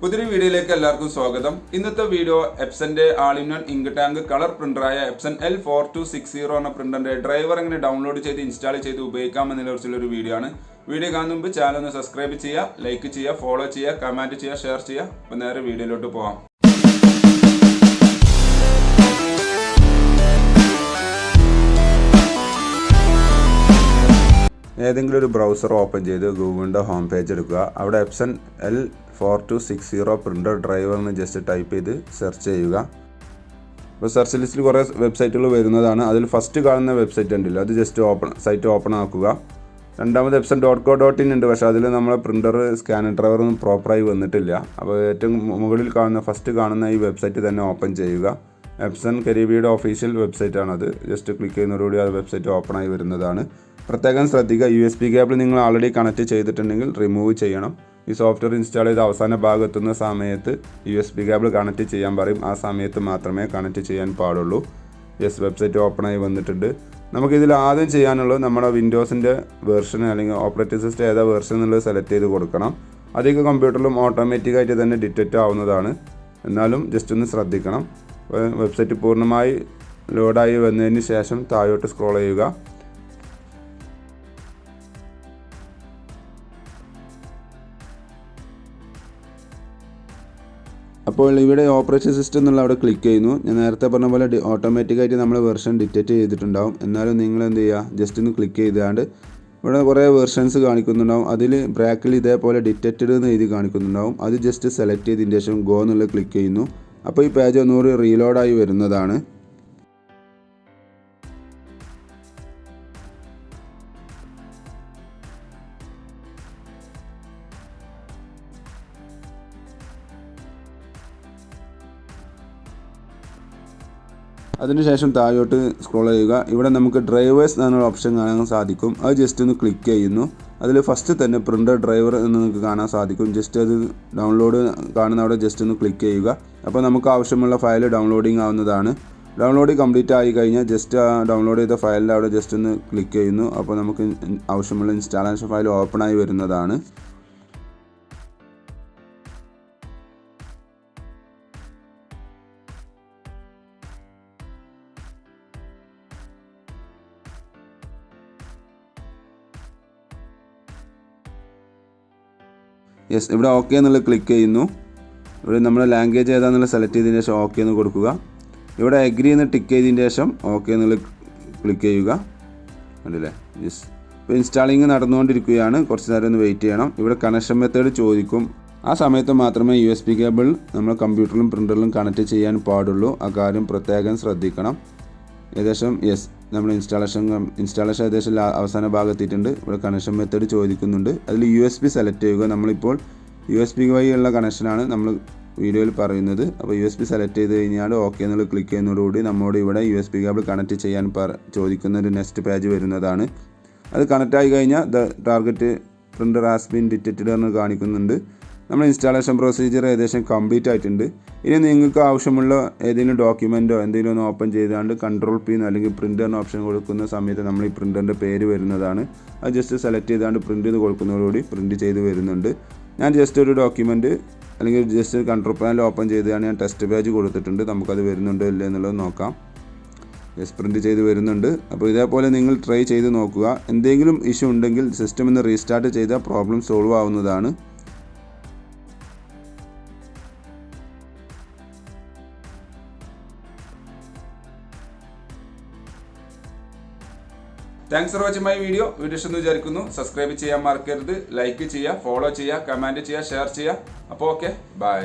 പുതിയൊരു വീഡിയോയിലേക്ക് എല്ലാവർക്കും സ്വാഗതം. ഇന്നത്തെ വീഡിയോ എപ്സന്റെ all in one ink tank colour പ്രിന്ററായ എപ്സൺ L4260 എന്ന പ്രിന്ററിന്റെ ഡ്രൈവർ എങ്ങനെ ഡൗൺലോഡ് ചെയ്ത് ഇൻസ്റ്റാൾ ചെയ്ത് ഉപയോഗിക്കാമെന്നതിനെ കുറിച്ചുള്ള ഒരു വീഡിയോ ആണ്. വീഡിയോ കാണുന്ന മുമ്പ് ചാനൽ ഒന്ന് സബ്സ്ക്രൈബ് ചെയ്യുക, ലൈക്ക് ചെയ്യുക, ഫോളോ ചെയ്യുക, കമന്റ് ചെയ്യുക, ഷെയർ ചെയ്യുക. അപ്പോൾ നേരെ വീഡിയോയിലോട്ട് പോകാം. ഏതെങ്കിലും ഒരു ബ്രൗസർ ഓപ്പൺ ചെയ്ത് ഗൂഗിളിൻ്റെ ഹോം പേജ് എടുക്കുക. അവിടെ എപ്സൺ L4260 പ്രിൻ്റർ ഡ്രൈവർ എന്ന് ജസ്റ്റ് ടൈപ്പ് ചെയ്ത് സെർച്ച് ചെയ്യുക. അപ്പോൾ സെർച്ച് ലിസ്റ്റിൽ കുറേ വെബ്സൈറ്റുകൾ വരുന്നതാണ്. അതിൽ ഫസ്റ്റ് കാണുന്ന വെബ്സൈറ്റ് ഉണ്ടല്ലോ, അത് ജസ്റ്റ് സൈറ്റ് ഓപ്പൺ ആക്കുക. രണ്ടാമത് epson.co.in ഉണ്ട്, പക്ഷേ അതിൽ നമ്മളെ പ്രിൻ്റർ സ്കാനർ ഡ്രൈവർ ഒന്നും പ്രോപ്പറായി വന്നിട്ടില്ല. അപ്പോൾ ഏറ്റവും മുകളിൽ ഫസ്റ്റ് കാണുന്ന ഈ വെബ്സൈറ്റ് തന്നെ ഓപ്പൺ ചെയ്യുക. എപ്സൺ കരീബിയുടെ ഒഫീഷ്യൽ വെബ്സൈറ്റാണത്. ജസ്റ്റ് ക്ലിക്ക് ചെയ്യുന്നതോടുകൂടി ആ വെബ്സൈറ്റ് ഓപ്പൺ ആയി വരുന്നതാണ്. പ്രത്യേകം ശ്രദ്ധിക്കുക, USB കേബിൾ നിങ്ങൾ ആൾറെഡി കണക്ട് ചെയ്തിട്ടുണ്ടെങ്കിൽ റിമൂവ് ചെയ്യണം. ഈ സോഫ്റ്റ്വെയർ ഇൻസ്റ്റാൾ ചെയ്ത് അവസാന ഭാഗത്തുന്ന സമയത്ത് USB കേബിൾ കണക്ട് ചെയ്യാൻ പറയും. ആ സമയത്ത് മാത്രമേ കണക്ട് ചെയ്യാൻ പാടുള്ളൂ. വെബ്സൈറ്റ് ഓപ്പൺ ആയി വന്നിട്ടുണ്ട്. നമുക്കിതിൽ ആദ്യം ചെയ്യാനുള്ളത് നമ്മുടെ വിൻഡോസിൻ്റെ വെർഷൻ അല്ലെങ്കിൽ ഓപ്പറേറ്റിംഗ് സിസ്റ്റം ഏതാ വെർഷൻ എന്നുള്ളത് സെലക്ട് ചെയ്ത് കൊടുക്കണം. അധിക കമ്പ്യൂട്ടറിലും ഓട്ടോമാറ്റിക്കായിട്ട് തന്നെ ഡിറ്റക്റ്റ് ആവുന്നതാണ്. എന്നാലും ജസ്റ്റ് ഒന്ന് ശ്രദ്ധിക്കണം. വെബ്സൈറ്റ് പൂർണ്ണമായി ലോഡായി വന്നതിന് ശേഷം താഴോട്ട് സ്ക്രോൾ ചെയ്യുക. അപ്പോൾ ഇവിടെ ഓപ്പറേഷൻ സിസ്റ്റം എന്നുള്ള അവിടെ ക്ലിക്ക് ചെയ്യുന്നു. ഞാൻ നേരത്തെ പറഞ്ഞ പോലെ ഓട്ടോമാറ്റിക്കായിട്ട് നമ്മൾ വെർഷൻ ഡിറ്റക്റ്റ് ചെയ്തിട്ടുണ്ടാവും. എന്നാലും നിങ്ങൾ എന്ത് ചെയ്യുക, ജസ്റ്റ് ഒന്ന് ക്ലിക്ക് ചെയ്താണ്ട് ഇവിടെ കുറേ വെർഷൻസ് കാണിക്കുന്നുണ്ടാവും. അതിൽ ബ്രാക്കിൽ ഇതേപോലെ ഡിറ്റക്റ്റഡ് എന്ന് എഴുതി കാണിക്കുന്നുണ്ടാവും. അത് ജസ്റ്റ് സെലക്ട് ചെയ്തതിന് ശേഷം ഗോ എന്നുള്ള ക്ലിക്ക് ചെയ്യുന്നു. അപ്പോൾ ഈ പേജ് ഒന്നുകൂടി റീലോഡായി വരുന്നതാണ്. അതിനുശേഷം താഴോട്ട് സ്ക്രോൾ ചെയ്യുക. ഇവിടെ നമുക്ക് ഡ്രൈവേഴ്സ് എന്നുള്ള ഓപ്ഷൻ കാണാൻ സാധിക്കും. അത് ജസ്റ്റ് ഒന്ന് ക്ലിക്ക് ചെയ്യുന്നു. അതിൽ ഫസ്റ്റ് തന്നെ പ്രിൻ്റർ ഡ്രൈവർ എന്ന് നിങ്ങൾക്ക് കാണാൻ സാധിക്കും. ജസ്റ്റ് അത് ഡൗൺലോഡ് കാണുന്ന അവിടെ ജസ്റ്റ് ഒന്ന് ക്ലിക്ക് ചെയ്യുക. അപ്പോൾ നമുക്ക് ആവശ്യമുള്ള ഫയൽ ഡൗൺലോഡിങ് ആവുന്നതാണ്. ഡൗൺലോഡ് കംപ്ലീറ്റ് ആയി കഴിഞ്ഞാൽ ജസ്റ്റ് ആ ഡൗൺലോഡ് ചെയ്ത ഫയലിൻ്റെ അവിടെ ജസ്റ്റ് ഒന്ന് ക്ലിക്ക് ചെയ്യുന്നു. അപ്പോൾ നമുക്ക് ആവശ്യമുള്ള ഇൻസ്റ്റാളേഷൻ ഫയൽ ഓപ്പൺ ആയി വരുന്നതാണ്. ഇവിടെ ഓക്കെ എന്നുള്ളത് ക്ലിക്ക് ചെയ്യുന്നു. ഇവിടെ നമ്മുടെ ലാംഗ്വേജ് ഏതാണെന്നുള്ള സെലക്ട് ചെയ്തതിന് ശേഷം ഓക്കെ എന്ന് കൊടുക്കുക. ഇവിടെ അഗ്രി എന്ന് ടിക്ക് ചെയ്തതിന് ശേഷം ഓക്കെ എന്നുള്ളത് ക്ലിക്ക് ചെയ്യുക. കണ്ടില്ലേ, ഇപ്പോൾ ഇൻസ്റ്റാളിങ് നടന്നുകൊണ്ടിരിക്കുകയാണ്. കുറച്ച് നേരം ഒന്ന് വെയിറ്റ് ചെയ്യണം. ഇവിടെ കണക്ഷൻ മെത്തേഡ് ചോദിക്കും. ആ സമയത്ത് മാത്രമേ USB കേബിൾ നമ്മൾ കമ്പ്യൂട്ടറിലും പ്രിൻ്ററിലും കണക്ട് ചെയ്യാൻ പാടുള്ളൂ. ആ കാര്യം പ്രത്യേകം ശ്രദ്ധിക്കണം. ഏകദേശം നമ്മുടെ ഇൻസ്റ്റാളേഷൻ ഏകദേശം അവസാന ഭാഗത്തെത്തിയിട്ടുണ്ട്. ഇവിടെ കണക്ഷൻ മെത്തേഡ് ചോദിക്കുന്നുണ്ട്. അതിൽ USB സെലക്ട് ചെയ്യുക. നമ്മളിപ്പോൾ USB വഴിയുള്ള കണക്ഷനാണ് നമ്മൾ വീഡിയോയിൽ പറയുന്നത്. അപ്പോൾ USB സെലക്ട് ചെയ്ത് കഴിഞ്ഞാൽ ഓക്കെ എന്നുള്ള ക്ലിക്ക് ചെയ്യുന്നതോടുകൂടി നമ്മോട് ഇവിടെ USB കേബിൾ കണക്ട് ചെയ്യാൻ ചോദിക്കുന്ന ഒരു നെക്സ്റ്റ് പേജ് വരുന്നതാണ്. അത് കണക്റ്റ് ആയി കഴിഞ്ഞാൽ the target printer has been detected എന്ന് കാണിക്കുന്നുണ്ട്. നമ്മൾ ഇൻസ്റ്റാളേഷൻ പ്രൊസീജിയർ ഏകദേശം കംപ്ലീറ്റ് ആയിട്ടുണ്ട്. ഇനി നിങ്ങൾക്ക് ആവശ്യമുള്ള ഏതെങ്കിലും ഡോക്യുമെൻറ്റോ എന്തെങ്കിലും ഒന്ന് ഓപ്പൺ ചെയ്താണ്ട് Ctrl+P അല്ലെങ്കിൽ പ്രിൻ്റ് എന്ന ഓപ്ഷൻ കൊടുക്കുന്ന സമയത്ത് നമ്മൾ ഈ പ്രിൻ്ററിൻ്റെ പേര് വരുന്നതാണ്. അത് ജസ്റ്റ് സെലക്ട് ചെയ്താണ്ട് പ്രിൻ്റ് ചെയ്ത് കൊടുക്കുന്നതോടുകൂടി പ്രിൻ്റ് ചെയ്ത് വരുന്നുണ്ട്. ഞാൻ ജസ്റ്റ് ഒരു ഡോക്യുമെൻറ്റ് അല്ലെങ്കിൽ ജസ്റ്റ് കൺട്രോൾ പാനൽ ഓപ്പൺ ചെയ്താണ് ഞാൻ ടെസ്റ്റ് പേജ് കൊടുത്തിട്ടുണ്ട്. നമുക്കത് വരുന്നുണ്ടോ ഇല്ല എന്നുള്ളത് നോക്കാം. പ്രിൻ്റ് ചെയ്ത് വരുന്നുണ്ട്. അപ്പോൾ ഇതേപോലെ നിങ്ങൾ ട്രൈ ചെയ്ത് നോക്കുക. എന്തെങ്കിലും ഇഷ്യൂ ഉണ്ടെങ്കിൽ സിസ്റ്റം ഒന്ന് റീസ്റ്റാർട്ട് ചെയ്താൽ പ്രോബ്ലം സോൾവ് ആവുന്നതാണ്. Thanks for watching my video. ഇഷ്ടമെന്ന് വിചാരിക്കുന്നു. സബ്സ്ക്രൈബ് ചെയ്യാൻ മറക്കരുത്. ലൈക്ക് ചെയ്യുക, ഫോളോ ചെയ്യുക, കമൻറ്റ് ചെയ്യുക, ഷെയർ ചെയ്യുക. അപ്പോൾ ഓക്കെ, ബൈ.